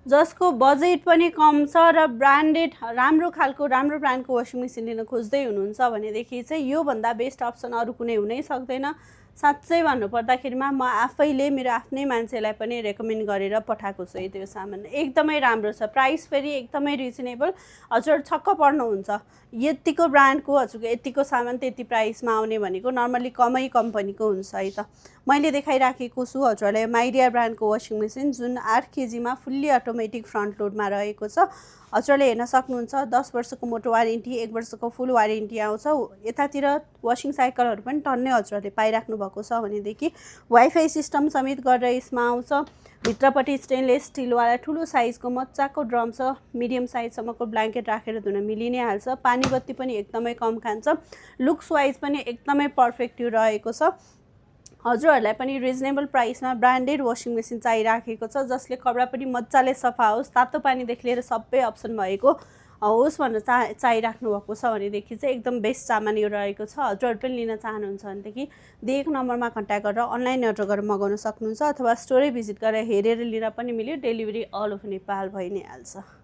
जसको बजेट पनि कम छ र ब्रान्डेड राम्रो ब्रान्डको वासिङ मेसिन लिन खोज्दै हुनुहुन्छ भनेदेखि चाहिँ योभन्दा बेस्ट अप्सन अरू कुनै हुनै सक्दैन। साँच्चै भन्नुपर्दाखेरिमा म आफैले मेरो आफ्नै मान्छेलाई पनि रेकमेन्ड गरेर पठाएको छु त्यो सामान। एकदमै राम्रो छ, प्राइस फेरि एकदमै रिजनेबल। हजुर छक्क पर्नुहुन्छ, यतिको ब्रान्डको हजुरको यतिको सामान त्यति प्राइसमा आउने भनेको नर्मली कमै कम्पनीको हुन्छ है त। मैले देखाइराखेको छु हजुरलाई माइडिया ब्रान्डको वासिङ मेसिन जुन 8 केजीमा फुल्ली अटोमेटिक फ्रन्ट लोडमा रहेको छ। हजुरले हेर्न सक्नुहुन्छ 10 वर्षको मोटो वारेन्टी, 1 वर्षको फुल वारेन्टी आउँछ। यतातिर वासिङ साइकलहरू पनि टन्नै हजुरहरूले पाइराख्नु भएको छ भनेदेखि वाइफाई सिस्टम समेत गरेर यसमा आउँछ। भित्रपट्टि स्टेनलेस स्टिलवाला ठुलो साइजको मजाको ड्रम छ, मिडियम साइजसम्मको ब्ल्याङ्केट राखेर धुन मिलि नै हाल्छ। पानी बत्ती पनि एकदमै कम खान्छ, लुक्स वाइज पनि एकदमै पर्फेक्ट रहेको छ। हजुरहरूलाई पनि रिजनेबल प्राइसमा ब्रान्डेड वासिङ मेसिन चाहिराखेको छ जसले कपडा पनि मजाले सफा होस्, तातो पानीदेखि लिएर सबै अप्सन भएको होस् भनेर चाहिराख्नु भएको छ भनेदेखि चाहिँ एकदम बेस्ट सामान यो रहेको छ। हजुरहरू पनि लिन चाहनुहुन्छ भनेदेखि दिएको नम्बरमा कन्ट्याक्ट गरेर अनलाइन अर्डर गरेर मगाउन सक्नुहुन्छ अथवा स्टोरै भिजिट गरेर हेरेर लिन पनि मिल्यो। डेलिभरी अल ओभर नेपाल भइ नै हाल्छ।